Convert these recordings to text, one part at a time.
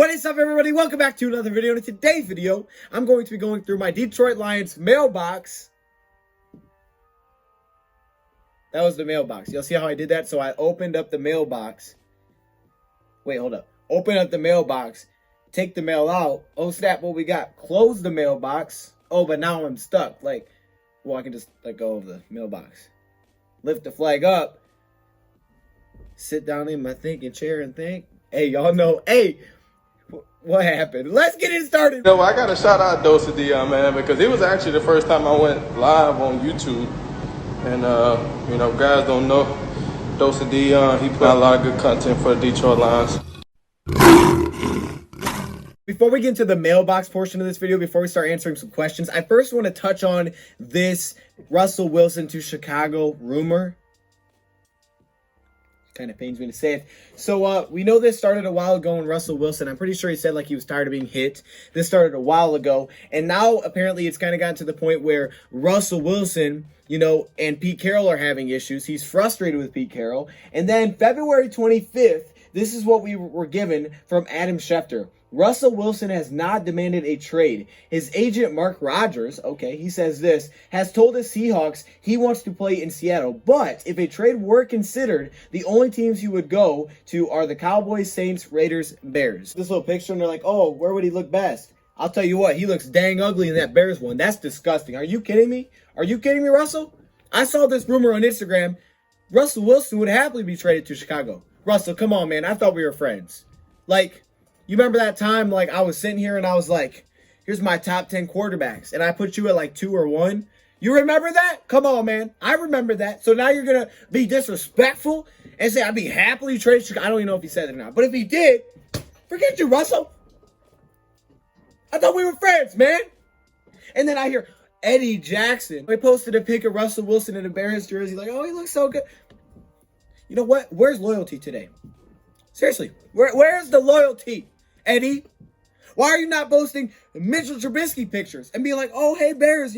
What is up, everybody? Welcome back to another video. In today's video, I'm going to be going through my Detroit Lions mailbox. That was the mailbox. You'll see how I did that? So I opened up the mailbox. Wait, hold up. Open up the mailbox. Take the mail out. Oh, snap, what we got? Close the mailbox. Oh, but now I'm stuck. Well, I can just let go of the mailbox. Lift the flag up. Sit down in my thinking chair and think. Hey, y'all know. Hey, what happened? Let's get it started. I got to shout out DoseOfDion, man, because it was actually the first time I went live on YouTube. And, guys don't know DoseOfDion. He put out a lot of good content for the Detroit Lions. Before we get into the mailbox portion of this video, before we start answering some questions, I first want to touch on this Russell Wilson to Chicago rumor. Kind of pains me to say it. So we know this started a while ago when Russell Wilson, I'm pretty sure he said he was tired of being hit. This started a while ago. And now apparently it's kind of gotten to the point where Russell Wilson, and Pete Carroll are having issues. He's frustrated with Pete Carroll. And then February 25th, this is what we were given from Adam Schefter. Russell Wilson has not demanded a trade. His agent, Mark Rodgers, he says this, has told the Seahawks he wants to play in Seattle. But if a trade were considered, the only teams he would go to are the Cowboys, Saints, Raiders, Bears. This little picture, and they're like, oh, where would he look best? I'll tell you what, he looks dang ugly in that Bears one. That's disgusting. Are you kidding me? Are you kidding me, Russell? I saw this rumor on Instagram. Russell Wilson would happily be traded to Chicago. Russell, come on, man. I thought we were friends. You remember that time, I was sitting here and I was like, here's my top 10 quarterbacks. And I put you at 2 or 1. You remember that? Come on, man. I remember that. So now you're going to be disrespectful and say I'd be happily traded to Chicago. I don't even know if he said it or not. But if he did, forget you, Russell. I thought we were friends, man. And then I hear Eddie Jackson. They posted a pic of Russell Wilson in a Bears jersey. Oh, he looks so good. You know what? Where's loyalty today? Seriously, where's the loyalty, Eddie? Why are you not posting Mitchell Trubisky pictures and being like, oh, hey, Bears,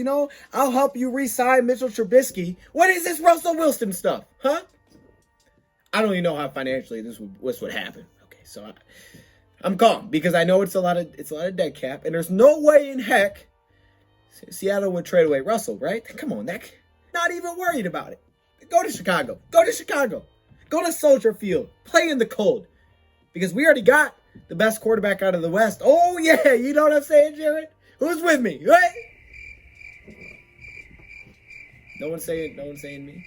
I'll help you re-sign Mitchell Trubisky. What is this Russell Wilson stuff, huh? I don't even know how financially this would happen. Okay, so I'm calm because I know it's a lot of dead cap, and there's no way in heck Seattle would trade away Russell, right? Come on, not even worried about it. Go to Chicago. Go to Chicago. Go to Soldier Field. Play in the cold. Because we already got the best quarterback out of the West. Oh, yeah. You know what I'm saying, Jared? Who's with me? Right? No one's saying me.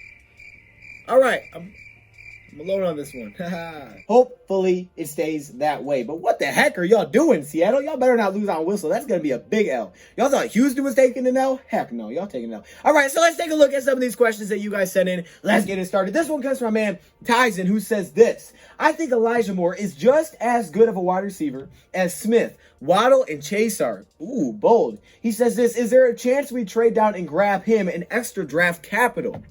All right. I'm alone on this one. Hopefully it stays that way. But what the heck are y'all doing, Seattle? Y'all better not lose on Whistle. That's going to be a big L. Y'all thought Houston was taking an L? Heck no. Y'all taking an L. All right, so let's take a look at some of these questions that you guys sent in. Let's get it started. This one comes from my man Tyson, who says this. I think Elijah Moore is just as good of a wide receiver as Smith, Waddle, and Chase are. Ooh, bold. He says this. Is there a chance we trade down and grab him an extra draft capital?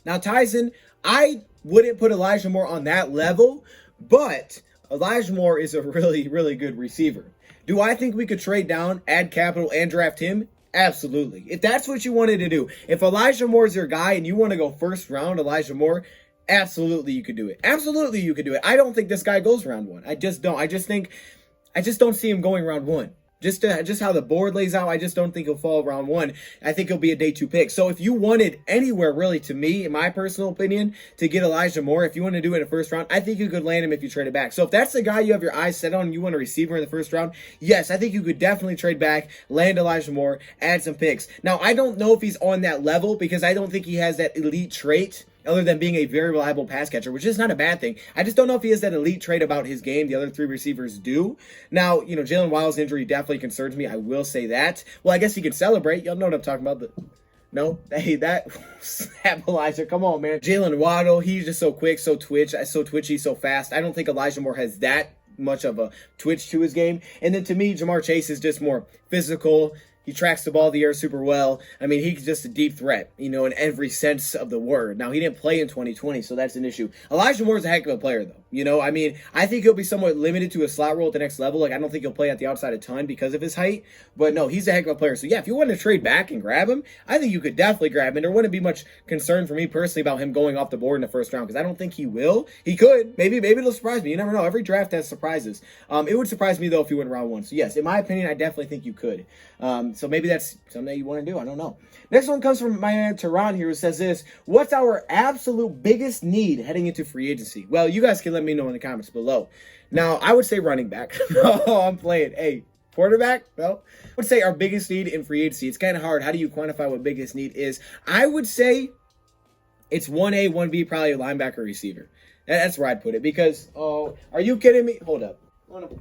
Now, Tyson, I wouldn't put Elijah Moore on that level, but Elijah Moore is a really, really good receiver. Do I think we could trade down, add capital, and draft him? Absolutely. If that's what you wanted to do, if Elijah Moore is your guy and you want to go first round Elijah Moore, absolutely you could do it. Absolutely you could do it. I don't think this guy goes round 1. I just don't. I just don't see him going round 1. Just how the board lays out, I just don't think he'll fall round 1. I think he'll be a day 2 pick. So if you wanted anywhere, really, to me, in my personal opinion, to get Elijah Moore, if you want to do it in the first round, I think you could land him if you trade it back. So if that's the guy you have your eyes set on and you want a receiver in the first round, yes, I think you could definitely trade back, land Elijah Moore, add some picks. Now, I don't know if he's on that level because I don't think he has that elite trait other than being a very reliable pass catcher, which is not a bad thing. I just don't know if he has that elite trait about his game the other 3 receivers do. Now, Jalen Waddle's injury definitely concerns me. I will say that. Well, I guess he can celebrate. Y'all know what I'm talking about. No? Hey, that snap Elijah. Come on, man. Jalen Waddle, he's just so quick, so twitchy, so fast. I don't think Elijah Moore has that much of a twitch to his game. And then to me, Jamar Chase is just more physical. He tracks the ball in the air super well. I mean, he's just a deep threat, in every sense of the word. Now, he didn't play in 2020, so that's an issue. Elijah Moore's a heck of a player, though. You know, I mean, I think he'll be somewhat limited to a slot role at the next level. Like, I don't think he'll play at the outside a ton because of his height. But no, he's a heck of a player. So yeah, if you want to trade back and grab him, I think you could definitely grab him. And there wouldn't be much concern for me personally about him going off the board in the first round, because I don't think he will. He could. Maybe it'll surprise me. You never know. Every draft has surprises. It would surprise me though if he went round 1. So yes, in my opinion, I definitely think you could. So maybe that's something you want to do. I don't know. Next one comes from my man Tehran here, who says this: what's our absolute biggest need heading into free agency? Well, you guys can let me know in the comments below. Now, I would say running back. No, I'm playing. Hey, quarterback? No. I would say our biggest need in free agency. It's kind of hard. How do you quantify what biggest need is? I would say it's 1A, 1B, probably a linebacker, receiver. That's where I'd put it, because, oh, are you kidding me? Hold up.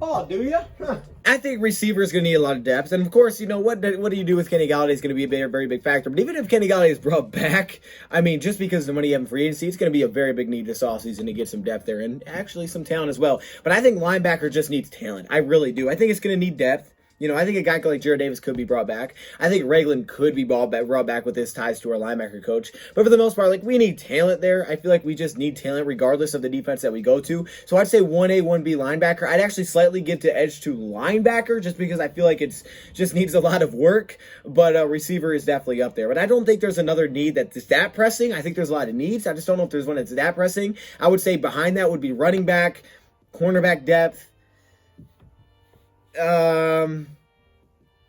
Oh, do you? Huh. I think receiver is going to need a lot of depth. And, of course, you know, what do you do with Kenny Golladay is going to be a very, very big factor. But even if Kenny Golladay is brought back, I mean, just because of the money you have in free agency, it's going to be a very big need this offseason to get some depth there and actually some talent as well. But I think linebacker just needs talent. I really do. I think it's going to need depth. You know, I think a guy like Jared Davis could be brought back. I think Ragland could be brought back with his ties to our linebacker coach. But for the most part, like, we need talent there. I feel like we just need talent regardless of the defense that we go to. So I'd say 1A, 1B linebacker. I'd actually slightly give the edge to linebacker just because I feel like it's just needs a lot of work. But receiver is definitely up there. But I don't think there's another need that's that pressing. I think there's a lot of needs. I just don't know if there's one that's that pressing. I would say behind that would be running back, cornerback depth,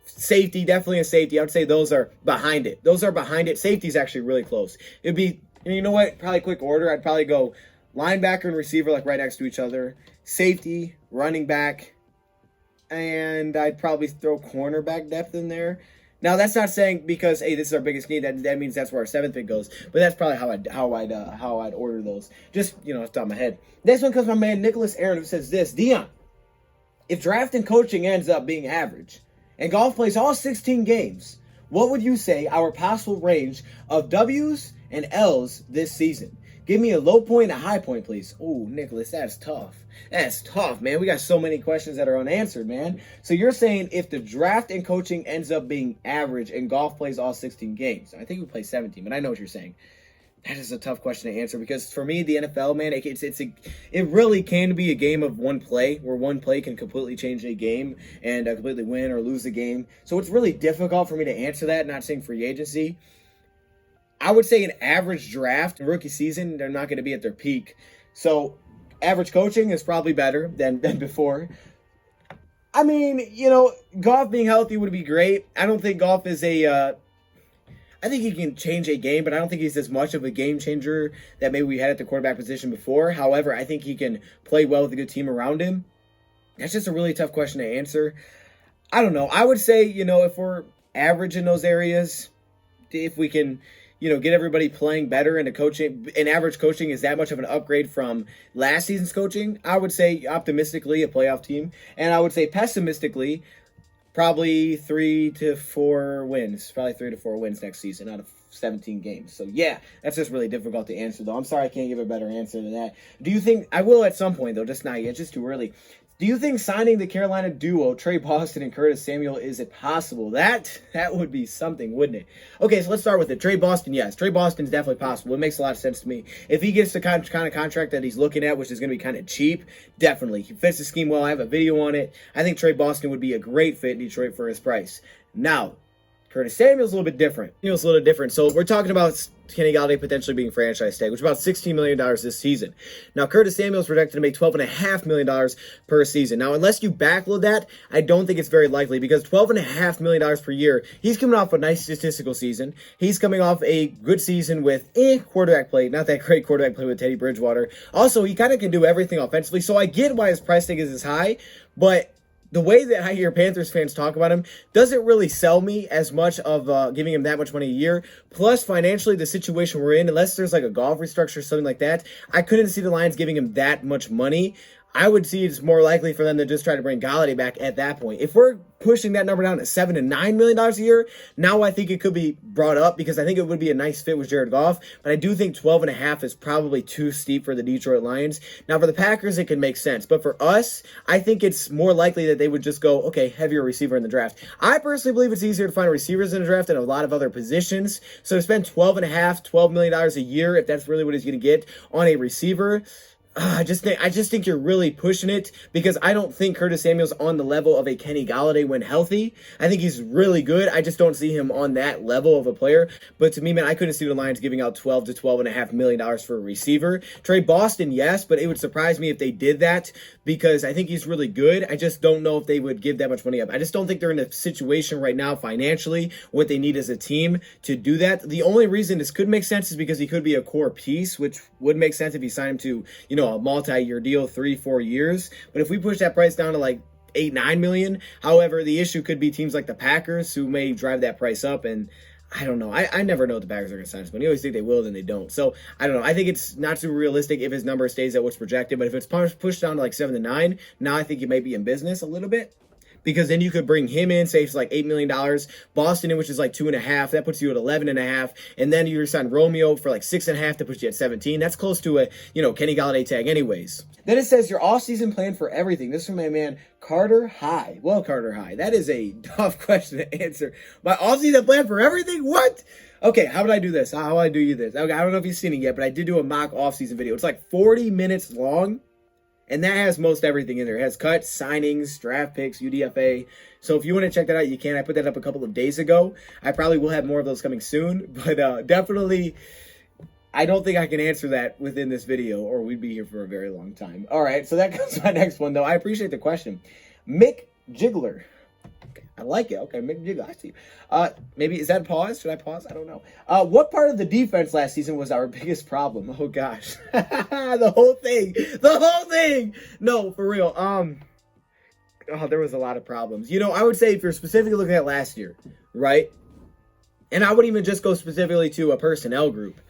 safety, definitely a safety. I would say those are behind it. Safety is actually really close. It'd be, you know what, probably quick order. I'd probably go linebacker and receiver like right next to each other, safety, running back, and I'd probably throw cornerback depth in there. Now, that's not saying because, hey, this is our biggest need, that means that's where our 7th pick goes. But that's probably how I'd order those. Just, you know, off the top of my head. Next one comes from my man Nicholas Aaron, who says this: Dion, if draft and coaching ends up being average and golf plays all 16 games, what would you say our possible range of W's and L's this season? Give me a low point and a high point, please. Oh, Nicholas, that's tough. That's tough, man. We got so many questions that are unanswered, man. So you're saying if the draft and coaching ends up being average and golf plays all 16 games, I think we play 17, but I know what you're saying. That is a tough question to answer, because for me, the NFL, man, it really can be a game of one play, where one play can completely change a game and completely win or lose the game. So it's really difficult for me to answer that, not saying free agency. I would say an average draft and rookie season, they're not going to be at their peak. So average coaching is probably better than before. I mean, you know, golf being healthy would be great. I don't think golf is I think he can change a game, but I don't think he's as much of a game changer that maybe we had at the quarterback position before. However, I think he can play well with a good team around him. That's just a really tough question to answer. I don't know. I would say, you know, if we're average in those areas, if we can, you know, get everybody playing better and average coaching is that much of an upgrade from last season's coaching, I would say optimistically a playoff team. And I would say pessimistically, probably 3 to 4 wins. Probably 3 to 4 wins next season out of 17 games. So, yeah, that's just really difficult to answer, though. I'm sorry I can't give a better answer than that. Do you think – I will at some point, though, just not yet. Just too early. Do you think signing the Carolina duo, Trey Boston and Curtis Samuel, is it possible? That would be something, wouldn't it? Okay, so let's start with it. Trey Boston, yes. Trey Boston is definitely possible. It makes a lot of sense to me. If he gets the kind of contract that he's looking at, which is going to be kind of cheap, definitely. He fits the scheme well. I have a video on it. I think Trey Boston would be a great fit in Detroit for his price. Now, Curtis Samuel's a little bit different. So we're talking about Kenny Golladay potentially being franchise tag, which is about $16 million this season. Now, Curtis Samuel's projected to make $12.5 million per season. Now, unless you backload that, I don't think it's very likely, because $12.5 million per year, he's coming off a nice statistical season. He's coming off a good season with quarterback play, not that great quarterback play with Teddy Bridgewater. Also, he kind of can do everything offensively, so I get why his price tag is as high, but the way that I hear Panthers fans talk about him doesn't really sell me as much of giving him that much money a year. Plus, financially, the situation we're in, unless there's like a golf restructure or something like that, I couldn't see the Lions giving him that much money. I would see it's more likely for them to just try to bring Golladay back at that point. If we're pushing that number down to $7 to $9 million a year, now I think it could be brought up, because I think it would be a nice fit with Jared Goff. But I do think 12.5 is probably too steep for the Detroit Lions. Now, for the Packers, it can make sense. But for us, I think it's more likely that they would just go, okay, heavier receiver in the draft. I personally believe it's easier to find receivers in the draft than a lot of other positions. So to spend $12 million a year, if that's really what he's going to get on a receiver, I just think you're really pushing it, because I don't think Curtis Samuel's on the level of a Kenny Golladay when healthy. I think he's really good. I just don't see him on that level of a player. But to me, man, I couldn't see the Lions giving out $12 to $12.5 million for a receiver. Trade Boston, yes, but it would surprise me if they did that, because I think he's really good. I just don't know if they would give that much money up. I just don't think they're in a situation right now financially, what they need as a team, to do that. The only reason this could make sense is because he could be a core piece, which would make sense if he signed him to, a multi-year deal, 3-4 years. But if we push that price down to like 8-9 million, however, the issue could be teams like the Packers, who may drive that price up. And I don't know. I never know what the Packers are going to sign this money. You always think they will, then they don't. So I don't know. I think it's not super realistic if his number stays at what's projected. But if it's pushed down to like 7 to 9, now I think you might be in business a little bit. Because then you could bring him in, say it's like $8 million, Boston in, which is like 2.5, that puts you at 11.5, and then you sign Romeo for like 6.5, that puts you at 17. That's close to a, Kenny Golladay tag anyways. Then it says your offseason plan for everything. This is from my man, Carter High. Well, Carter High, that is a tough question to answer. My offseason plan for everything? What? Okay, how would I do this? How would I do you this? Okay, I don't know if you've seen it yet, but I did do a mock offseason video. It's like 40 minutes long. And that has most everything in there. It has cuts, signings, draft picks, UDFA. So if you want to check that out, you can. I put that up a couple of days ago. I probably will have more of those coming soon. But definitely, I don't think I can answer that within this video, or we'd be here for a very long time. All right, so that comes to my next one, though. I appreciate the question. Mick Jiggler. I like it. Okay, Mick Jiggler. I see. Maybe, is that a pause? Should I pause? I don't know. What part of the defense last season was our biggest problem? Oh, gosh. The whole thing. The whole thing. No, for real. There was a lot of problems. I would say if you're specifically looking at last year, right? And I wouldn't even just go specifically to a personnel group.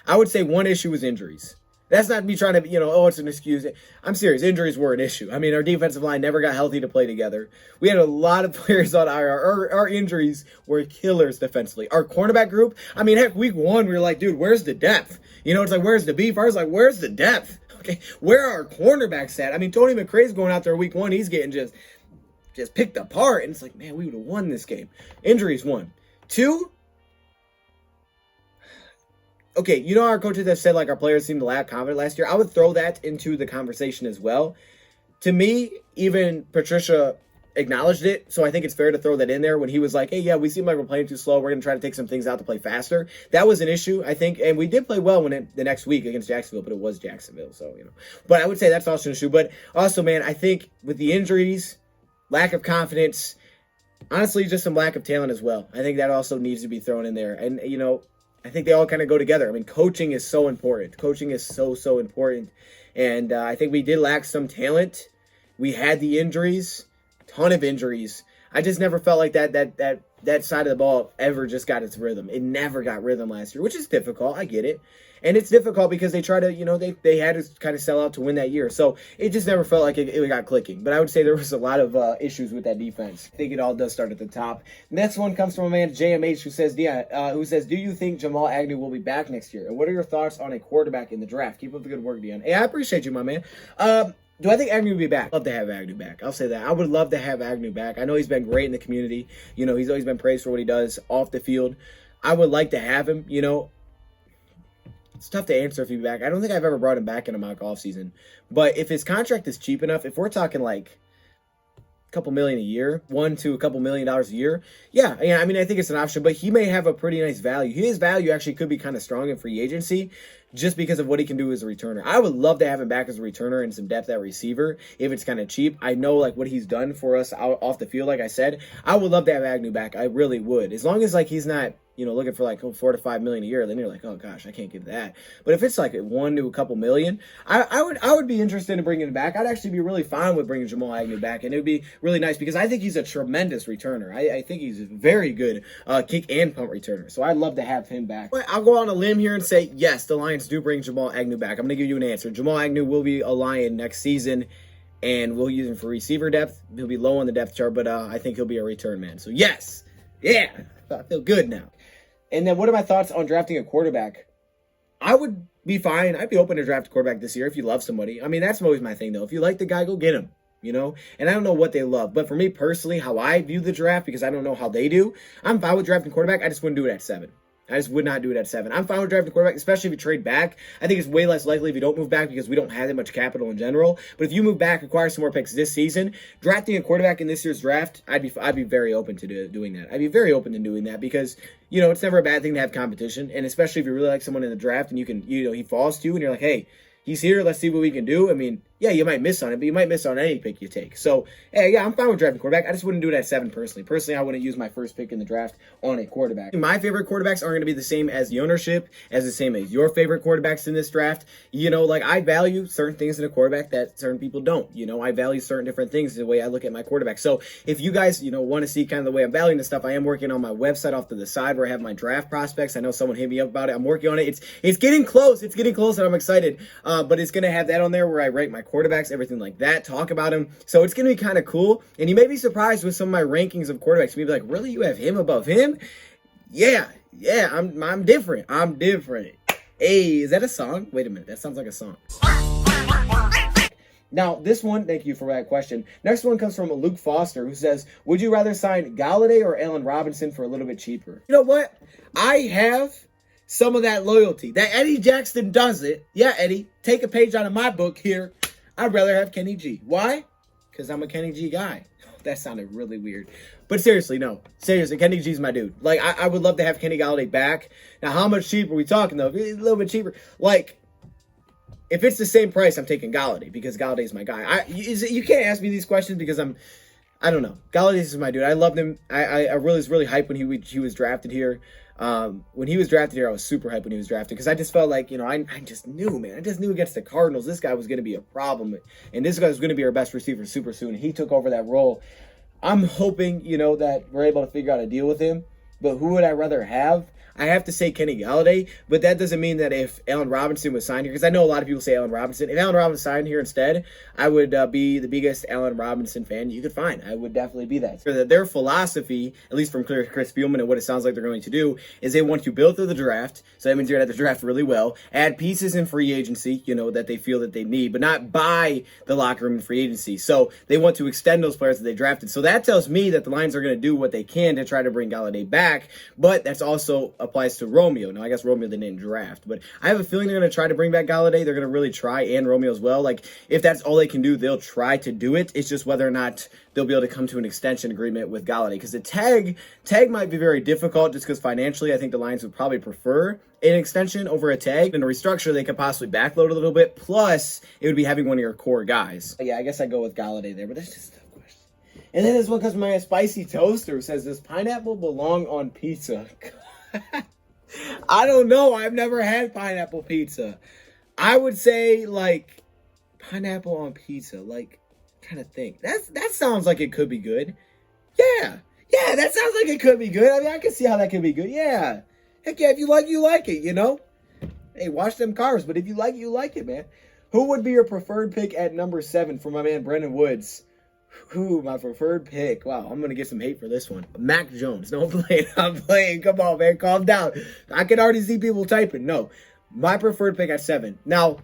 I would say one issue was injuries. That's not me trying to, it's an excuse. I'm serious. Injuries were an issue. I mean, our defensive line never got healthy to play together. We had a lot of players on IR. Our injuries were killers defensively. Our cornerback group, I mean, heck, week 1, we were like, dude, where's the depth? It's like, where's the beef? I was like, where's the depth? Okay, where are our cornerbacks at? I mean, Tony McRae's going out there week 1. He's getting just picked apart. And it's like, man, we would have won this game. Injuries, 1. 2, okay, our coaches have said, like, our players seemed to lack confidence last year. I would throw that into the conversation as well. To me, even Patricia acknowledged it, so I think it's fair to throw that in there when he was like, hey, yeah, we seem like we're playing too slow. We're going to try to take some things out to play faster. That was an issue, I think, and we did play well the next week against Jacksonville, but it was Jacksonville, so, But I would say that's also an issue. But also, man, I think with the injuries, lack of confidence, honestly, just some lack of talent as well. I think that also needs to be thrown in there. And, I think they all kind of go together. I mean, coaching is so important. Coaching is so important. And I think we did lack some talent. We had the injuries, ton of injuries. I just never felt like that side of the ball ever just got its rhythm. It never got rhythm last year, which is difficult. I get it. And it's difficult because they try to, they had to kind of sell out to win that year. So it just never felt like it got clicking. But I would say there was a lot of issues with that defense. I think it all does start at the top. Next one comes from a man, JMH, who says, do you think Jamal Agnew will be back next year? And what are your thoughts on a quarterback in the draft? Keep up the good work, Dion. Hey, I appreciate you, my man. Do I think Agnew will be back? I'd love to have Agnew back. I'll say that. I would love to have Agnew back. I know he's been great in the community. He's always been praised for what he does off the field. I would like to have him, It's tough to answer if he'll be back. I don't think I've ever brought him back in a mock offseason. But if his contract is cheap enough, if we're talking like a couple million a year, $1 to a couple $1 million a year, yeah, I mean, I think it's an option. But he may have a pretty nice value. His value actually could be kind of strong in free agency just because of what he can do as a returner. I would love to have him back as a returner and some depth at receiver if it's kind of cheap. I know like what he's done for us out off the field, like I said. I would love to have Agnew back. I really would. As long as like he's not looking for like $4 to $5 million a year, then you're like, oh gosh, I can't give that. But if it's like $1 to a couple million, I would be interested in bringing him back. I'd actually be really fine with bringing Jamal Agnew back, and it would be really nice because I think he's a tremendous returner. I think he's a very good kick and punt returner. So I'd love to have him back. But I'll go on a limb here and say yes, the Lions do bring Jamal Agnew back. I'm going to give you an answer. Jamal Agnew will be a Lion next season, and we'll use him for receiver depth. He'll be low on the depth chart, but I think he'll be a return man. So yes, yeah, I feel good now. And then what are my thoughts on drafting a quarterback? I would be fine. I'd be open to draft a quarterback this year if you love somebody. I mean, that's always my thing, though. If you like the guy, go get him, And I don't know what they love. But for me personally, how I view the draft, because I don't know how they do, I'm fine with drafting quarterback. I just wouldn't do it at 7. I just would not do it at 7. I'm fine with drafting a quarterback, especially if you trade back. I think it's way less likely if you don't move back because we don't have that much capital in general. But if you move back, acquire some more picks this season, drafting a quarterback in this year's draft, I'd be very open to doing that. I'd be very open to doing that because, you know, it's never a bad thing to have competition. And especially if you really like someone in the draft and you can, you know, he falls to you and you're like, hey, he's here, let's see what we can do. I mean, yeah, you might miss on it, but you might miss on any pick you take. So, hey, yeah, I'm fine with drafting quarterback. I just wouldn't do it at 7 personally. Personally, I wouldn't use my first pick in the draft on a quarterback. My favorite quarterbacks aren't going to be the same as the ownership, as the same as your favorite quarterbacks in this draft. You know, like, I value certain things in a quarterback that certain people don't. You know, I value certain different things the way I look at my quarterback. So, if you guys, you know, want to see kind of the way I'm valuing this stuff, I am working on my website off to the side where I have my draft prospects. I know someone hit me up about it. I'm working on it. It's getting close. It's getting close, and I'm excited. But it's going to have that on there where I rate my quarterbacks, everything like that, talk about him. So it's going to be kind of cool. And you may be surprised with some of my rankings of quarterbacks. You may be like, really? You have him above him? Yeah, I'm different. I'm different. Hey, is that a song? Wait a minute. That sounds like a song. Now, this one, thank you for that question. Next one comes from Luke Foster, who says, would you rather sign Golladay or Allen Robinson for a little bit cheaper? You know what? I have some of that loyalty. That Eddie Jackson does it. Yeah, Eddie, take a page out of my book here. I'd rather have Kenny G. Why? Because I'm a Kenny G guy. That sounded really weird. But seriously, no. Seriously, Kenny G's my dude. Like, I would love to have Kenny Golladay back. Now, how much cheaper are we talking, though? A little bit cheaper. Like, if it's the same price, I'm taking Golladay because Galladay's my guy. You can't ask me these questions because I don't know. Golladay is my dude. I loved him. I was really hyped when he was drafted here. When he was drafted here, I was super hyped when he was drafted because I just felt like, you know, I just knew, man. I just knew against the Cardinals, this guy was going to be a problem. And this guy was going to be our best receiver super soon. He took over that role. I'm hoping, you know, that we're able to figure out a deal with him. But who would I rather have? I have to say Kenny Golladay, but that doesn't mean that if Allen Robinson was signed here, because I know a lot of people say Allen Robinson. If Allen Robinson signed here instead, I would be the biggest Allen Robinson fan you could find. I would definitely be that. So their philosophy, at least from Chris Spielman and what it sounds like they're going to do, is they want to build through the draft. So that means you're going to have to draft really well, add pieces in free agency, you know, that they feel that they need, but not buy the locker room in free agency. So they want to extend those players that they drafted. So that tells me that the Lions are going to do what they can to try to bring Golladay back, but that's also applies to Romeo. Now, I guess Romeo they didn't draft, but I have a feeling they're going to try to bring back Golladay. They're going to really try, and Romeo as well. Like, if that's all they can do, they'll try to do it. It's just whether or not they'll be able to come to an extension agreement with Golladay, because the tag might be very difficult just because financially I think the Lions would probably prefer an extension over a tag. And a restructure, they could possibly backload a little bit, plus it would be having one of your core guys. Yeah, I guess I'd go with Golladay there, but that's just a tough question. And then this one comes from my spicy toaster, who says, does pineapple belong on pizza? I don't know. I've never had pineapple pizza. I would say, like, pineapple on pizza. Like, I'm trying to think. That sounds like it could be good. Yeah, that sounds like it could be good. I mean, I can see how that could be good. Yeah. Heck yeah, if you like it, you know? Hey, watch them carbs, but if you like it, you like it, man. Who would be your preferred pick at number 7 for my man Brendan Woods? Who, my preferred pick? Wow, I'm going to get some hate for this one. Mac Jones. No, I'm playing. Come on, man. Calm down. I can already see people typing. No, my preferred pick at 7. Now,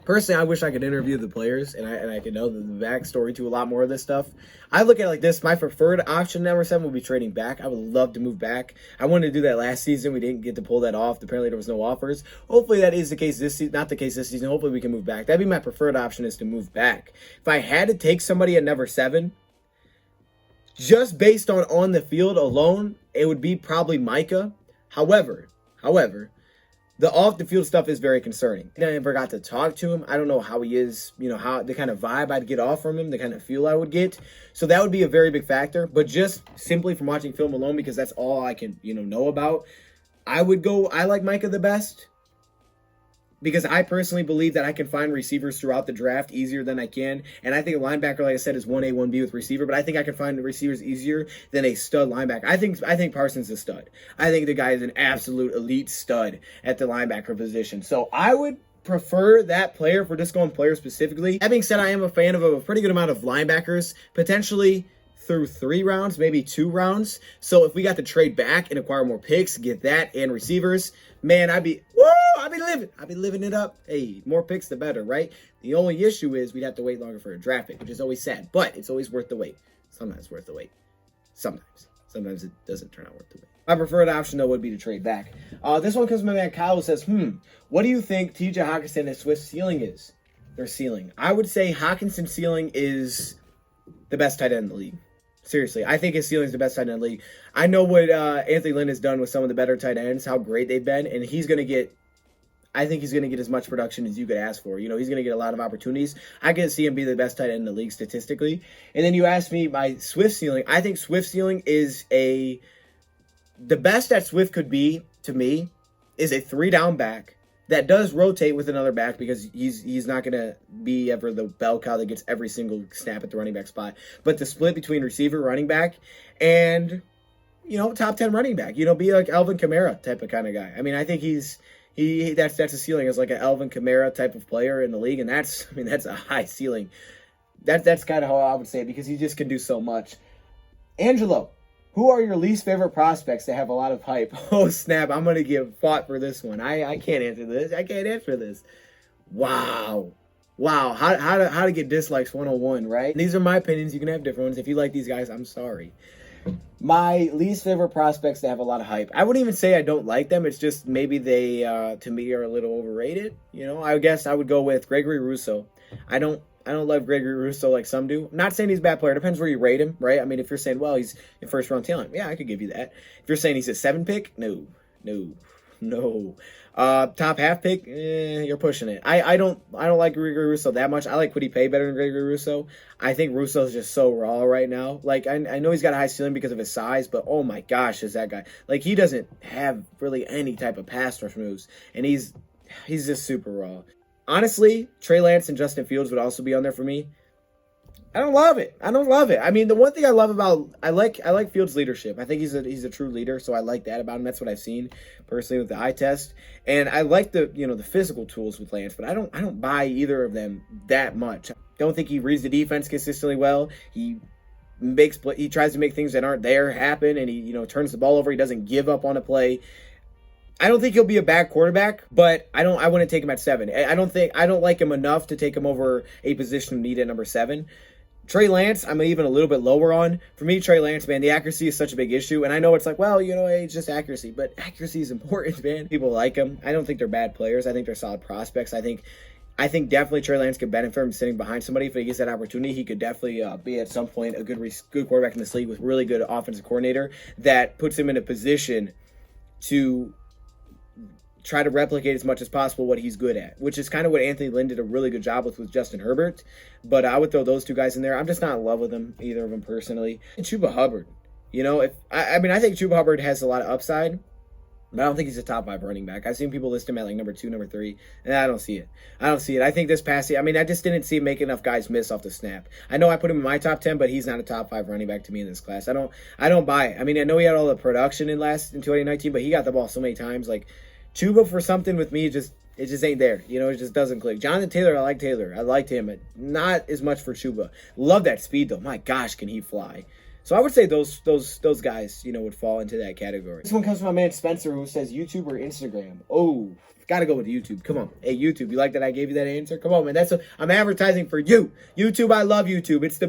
personally, I wish I could interview the players and I could know the backstory to a lot more of this stuff. I look at it like this. My preferred option, number 7, would be trading back. I would love to move back. I wanted to do that last season. We didn't get to pull that off. Apparently, there was no offers. Hopefully, that is the case this season. Not the case this season. Hopefully, we can move back. That'd be my preferred option, is to move back. If I had to take somebody at number 7, just based on the field alone, it would be probably Micah. However, the off-the-field stuff is very concerning. I never got to talk to him. I don't know how he is, you know, how the kind of vibe I'd get off from him, the kind of feel I would get. So that would be a very big factor. But just simply from watching film alone, because that's all I can, you know about, I like Micah the best. Because I personally believe that I can find receivers throughout the draft easier than I can. And I think a linebacker, like I said, is 1A, 1B with receiver. But I think I can find the receivers easier than a stud linebacker. I think Parsons is a stud. I think the guy is an absolute elite stud at the linebacker position. So I would prefer that player for just going player specifically. That being said, I am a fan of a pretty good amount of linebackers, potentially through 3 rounds, maybe 2 rounds. So if we got to trade back and acquire more picks, get that and receivers, man, I'd be living it up. Hey, more picks, the better, right? The only issue is we'd have to wait longer for a draft pick, which is always sad, but it's always worth the wait. Sometimes worth the wait. Sometimes. sometimes it doesn't turn out worth the wait. My preferred option, though, would be to trade back. This one comes from my man Kyle, who says, what do you think TJ Hawkinson and Swift's ceiling is? Their ceiling. I would say Hawkinson's ceiling is the best tight end in the league. Seriously, I think his ceiling is the best tight end in the league. I know what Anthony Lynn has done with some of the better tight ends, how great they've been, and I think he's going to get as much production as you could ask for. You know, he's going to get a lot of opportunities. I can see him be the best tight end in the league statistically. And then you asked me my Swift ceiling. I think Swift ceiling is the best that Swift could be, to me, is a 3-down back that does rotate with another back because he's not going to be ever the bell cow that gets every single snap at the running back spot. But the split between receiver, running back, and, you know, top 10 running back. You know, be like Alvin Kamara type of kind of guy. I mean, I think that's a ceiling as like an Alvin Kamara type of player in the league, and that's a high ceiling. That's kind of how I would say it because he just can do so much. Angelo, who are your least favorite prospects that have a lot of hype? Oh snap! I'm gonna give fought for this one. I can't answer this. I can't answer this. Wow. How to get dislikes 101, right? These are my opinions. You can have different ones. If you like these guys, I'm sorry. My least favorite prospects that have a lot of hype. I wouldn't even say I don't like them. It's just maybe they, to me, are a little overrated. You know, I guess I would go with Gregory Rousseau. I don't love Gregory Rousseau like some do. I'm not saying he's a bad player. It depends where you rate him, right? I mean, if you're saying, well, he's a first-round talent, yeah, I could give you that. If you're saying he's a 7 pick, no. Top half pick, you're pushing it. I don't like Gregory Rousseau that much. I like Kwity Paye better than Gregory Rousseau. I think Rousseau is just so raw right now. Like, I know he's got a high ceiling because of his size, but oh my gosh, is that guy. Like, he doesn't have really any type of pass rush moves, and he's just super raw. Honestly, Trey Lance and Justin Fields would also be on there for me. I don't love it. I mean, the one thing I love about I like Fields' leadership. I think he's a true leader, so I like that about him. That's what I've seen personally with the eye test, and I like the physical tools with Lance. But I don't buy either of them that much. I don't think he reads the defense consistently well. He tries to make things that aren't there happen, and he turns the ball over. He doesn't give up on a play. I don't think he'll be a bad quarterback, but I wouldn't take him at 7. I don't like him enough to take him over a position of need at number 7. Trey Lance, I'm even a little bit lower on. For me, Trey Lance, man, the accuracy is such a big issue. And I know it's like, well, it's just accuracy. But accuracy is important, man. People like him. I don't think they're bad players. I think they're solid prospects. I think definitely Trey Lance could benefit from sitting behind somebody. If he gets that opportunity, he could definitely be at some point a good quarterback in this league with really good offensive coordinator that puts him in a position to try to replicate as much as possible what he's good at, which is kind of what Anthony Lynn did a really good job with Justin Herbert. But I would throw those two guys in there. I'm just not in love with them, either of them personally. And Chuba Hubbard, I think Chuba Hubbard has a lot of upside, but I don't think he's a top 5 running back. I've seen people list him at like number 2, number 3, and I don't see it. I think this past year, I just didn't see him make enough guys miss off the snap. I know I put him in my top 10, but he's not a top 5 running back to me in this class. I don't buy it. I know he had all the production in 2019, but he got the ball so many times. Like, Chuba for something with me, it just ain't there. It just doesn't click. Jonathan Taylor, I like Taylor. I liked him, but not as much for Chuba. Love that speed, though. My gosh, can he fly. So I would say those guys, would fall into that category. This one comes from my man Spencer, who says YouTube or Instagram. Oh, gotta go with YouTube. Come on. Hey, YouTube, you like that I gave you that answer? Come on, man. I'm advertising for you. YouTube, I love YouTube. It's the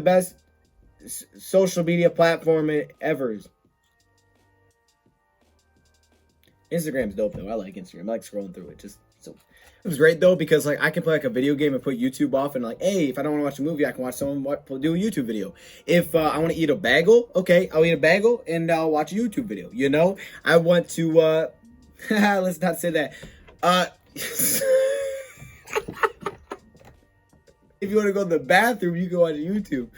best social media platform ever. Instagram's dope though. I like Instagram. I like scrolling through it. It was great though because I can play like a video game and put YouTube off and hey, if I don't want to watch a movie, I can watch someone do a YouTube video. If I want to eat a bagel, okay, I'll eat a bagel and I'll watch a YouTube video. I want to let's not say that. If you want to go to the bathroom, you can watch YouTube.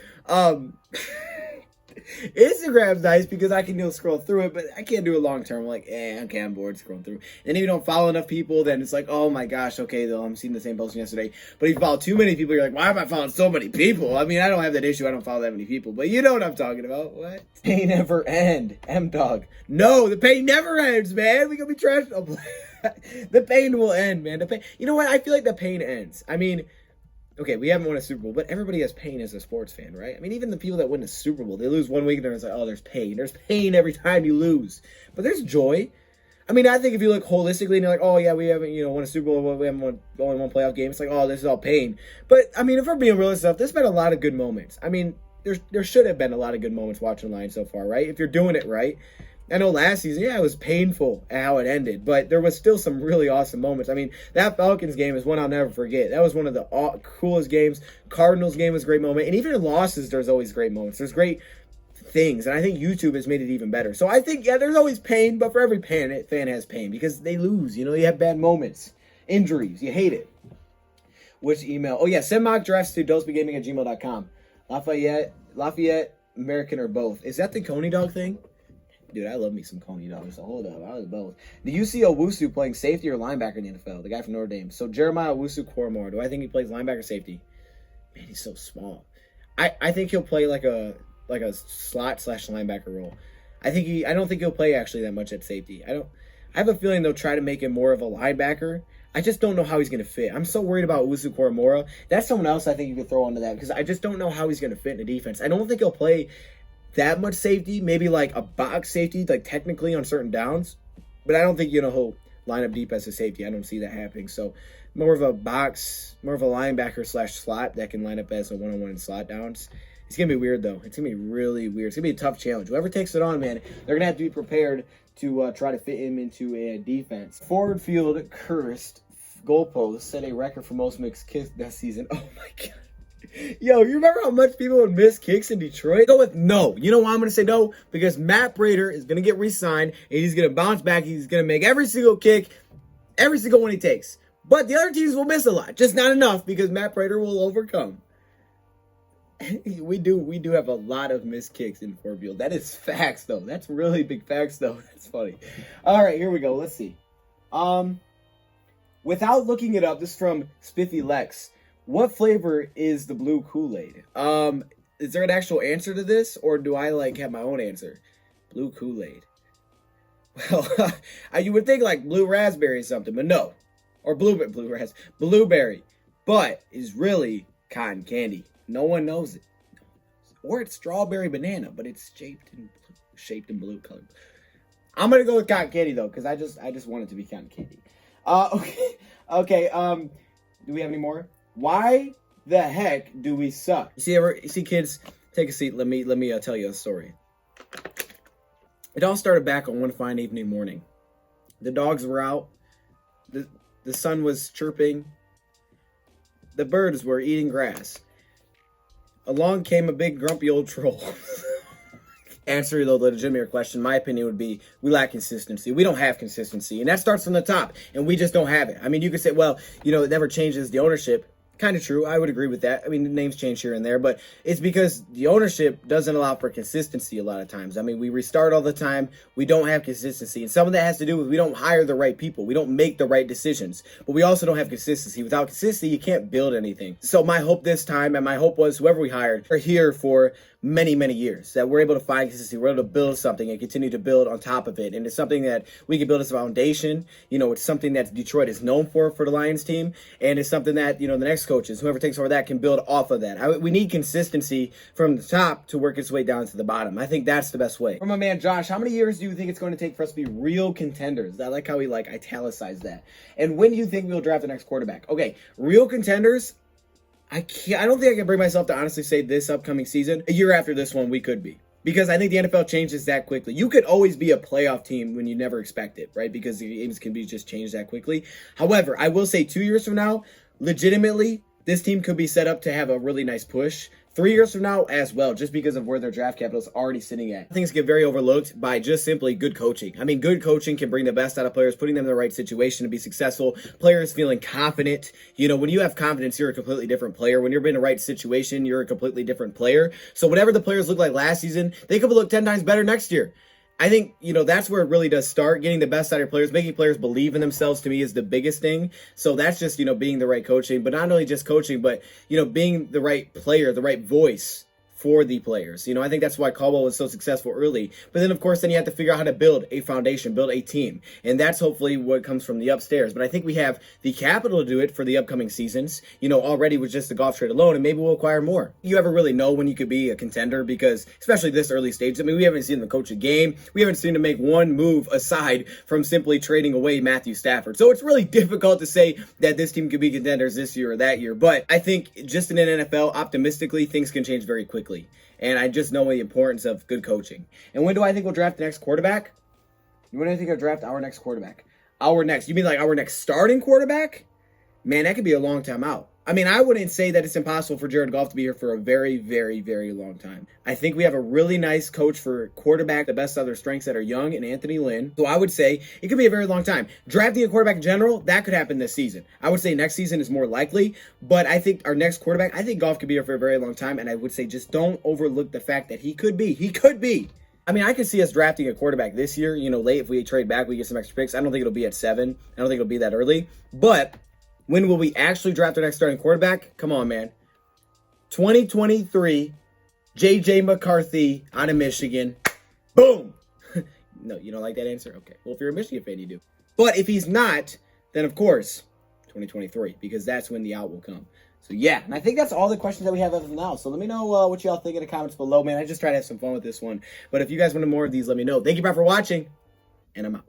Instagram's nice because I can scroll through it, but I can't do it long term. Okay, I'm bored scrolling through. And if you don't follow enough people, then it's like, oh my gosh, okay, though, I'm seeing the same post yesterday. But if you follow too many people, you're like, why am I following so many people? I don't have that issue. I don't follow that many people. But you know what I'm talking about. What? Pain never end. M-Dog. No, the pain never ends, man. We gonna be trashed. The pain will end, man. The pain. You know what? I feel like the pain ends. Okay, we haven't won a Super Bowl, but everybody has pain as a sports fan, right? Even the people that win a Super Bowl, they lose one week and they're like, oh, there's pain. There's pain every time you lose. But there's joy. I think if you look holistically and you're like, oh, yeah, we haven't, won a Super Bowl, we haven't won only one playoff game, it's like, oh, this is all pain. But, if we're being real and stuff, there's been a lot of good moments. there should have been a lot of good moments watching Lions so far, right? If you're doing it right. I know last season, yeah, it was painful at how it ended, but there was still some really awesome moments. I mean, that Falcons game is one I'll never forget. That was one of the coolest games. Cardinals game was a great moment. And even in losses, there's always great moments. There's great things, and I think YouTube has made it even better. So I think, yeah, there's always pain, but for every fan has pain because they lose. You have bad moments, injuries. You hate it. Which email? Oh, yeah, send mock drafts to DoseOfDion@gmail.com. Lafayette, American, or both. Is that the Coney Dog thing? Dude, I love me some Coney Dog, so hold up. I was both. Do you see Owusu playing safety or linebacker in the NFL? The guy from Notre Dame. So Jeremiah Owusu-Koramoah. Do I think he plays linebacker or safety? Man, he's so small. I think he'll play like a slot/linebacker role. I don't think he'll play actually that much at safety. I have a feeling they'll try to make him more of a linebacker. I just don't know how he's going to fit. I'm so worried about Owusu-Koramoah. That's someone else I think you could throw onto that because I just don't know how he's going to fit in the defense. I don't think he'll play that much safety, maybe like a box safety, like technically on certain downs. But I don't think, he'll line up deep as a safety. I don't see that happening. So more of a linebacker/slot that can line up as a one-on-one in slot downs. It's going to be weird, though. It's going to be really weird. It's going to be a tough challenge. Whoever takes it on, man, they're going to have to be prepared to try to fit him into a defense. Forward field cursed goalpost set a record for most mixed kicks that season. Oh, my God. Yo, you remember how much people would miss kicks in Detroit? Go with no. You know why I'm going to say no? Because Matt Prater is going to get re-signed, and he's going to bounce back. He's going to make every single kick, every single one he takes. But the other teams will miss a lot. Just not enough because Matt Prater will overcome. We do have a lot of missed kicks in Ford Field. That is facts, though. That's really big facts, though. That's funny. All right, here we go. Let's see. Without looking it up, this is from Spiffy Lex. What flavor is the blue Kool-Aid? Is there an actual answer to this, or do I have my own answer? Blue Kool-Aid. Well, you would think blue raspberry or something, but no. Or blueberry. But it's really cotton candy. No one knows it. Or it's strawberry banana, but it's shaped in blue color. I'm gonna go with cotton candy though, because I just want it to be cotton candy. Okay. Do we have any more? Why the heck do we suck? You see kids, take a seat. Let me tell you a story. It all started back on one fine evening morning. The dogs were out. The sun was chirping. The birds were eating grass. Along came a big grumpy old troll. Answer the legitimate question, my opinion would be we lack consistency. We don't have consistency. And that starts from the top. And we just don't have it. I mean, you could say, well, it never changes the ownership. Kind of true. I would agree with that. I mean, the names change here and there, but it's because the ownership doesn't allow for consistency a lot of times. I mean, we restart all the time. We don't have consistency. And some of that has to do with we don't hire the right people. We don't make the right decisions, but we also don't have consistency. Without consistency, you can't build anything. So my hope this time, and my hope was whoever we hired are here for many, many years, that we're able to find consistency, we're able to build something and continue to build on top of it. And it's something that we can build as a foundation. It's something that Detroit is known for the Lions team. And it's something that, the next coaches, whoever takes over that, can build off of that. We need consistency from the top to work its way down to the bottom. I think that's the best way. From my man Josh, how many years do you think it's going to take for us to be real contenders? I like how he italicized that. And when do you think we'll draft the next quarterback? Okay, real contenders, I don't think I can bring myself to honestly say this upcoming season. A year after this one, we could be. Because I think the NFL changes that quickly. You could always be a playoff team when you never expect it, right? Because the games can be just changed that quickly. However, I will say 2 years from now, legitimately, this team could be set up to have a really nice push. 3 years from now as well, just because of where their draft capital is already sitting at. Things get very overlooked by just simply good coaching. I mean, good coaching can bring the best out of players, putting them in the right situation to be successful. Players feeling confident. When you have confidence, you're a completely different player. When you're in the right situation, you're a completely different player. So whatever the players look like last season, they could look 10 times better next year. I think, that's where it really does start. Getting the best out of your players, making players believe in themselves, to me, is the biggest thing. So that's just, being the right coaching, but not only just coaching, but, being the right player, the right voice for the players. I think that's why Caldwell was so successful early. But then, of course, you have to figure out how to build a foundation, build a team. And that's hopefully what comes from the upstairs. But I think we have the capital to do it for the upcoming seasons, already with just the golf trade alone, and maybe we'll acquire more. You ever really know when you could be a contender? Because, especially this early stage, I mean, we haven't seen them coach a game. We haven't seen them make one move aside from simply trading away Matthew Stafford. So it's really difficult to say that this team could be contenders this year or that year. But I think just in an NFL, optimistically, things can change very quickly. And I just know the importance of good coaching. And when do I think we'll draft the next quarterback? When do I think I'll draft our next quarterback? You mean like our next starting quarterback? Man, that could be a long time out. I mean, I wouldn't say that it's impossible for Jared Goff to be here for a very, very, very long time. I think we have a really nice coach for quarterback, the best of their strengths that are young, and Anthony Lynn. So I would say it could be a very long time. Drafting a quarterback in general, that could happen this season. I would say next season is more likely, but I think our next quarterback, I think Goff could be here for a very long time, and I would say just don't overlook the fact that he could be. He could be. I mean, I could see us drafting a quarterback this year, late if we trade back, we get some extra picks. I don't think it'll be at 7. I don't think it'll be that early, but when will we actually draft our next starting quarterback? Come on, man. 2023, J.J. McCarthy out of Michigan. Boom. No, you don't like that answer? Okay. Well, if you're a Michigan fan, you do. But if he's not, then of course, 2023, because that's when the out will come. So yeah, and I think that's all the questions that we have as of now. So let me know what y'all think in the comments below, man. I just try to have some fun with this one. But if you guys want more of these, let me know. Thank you, bro, for watching, and I'm out.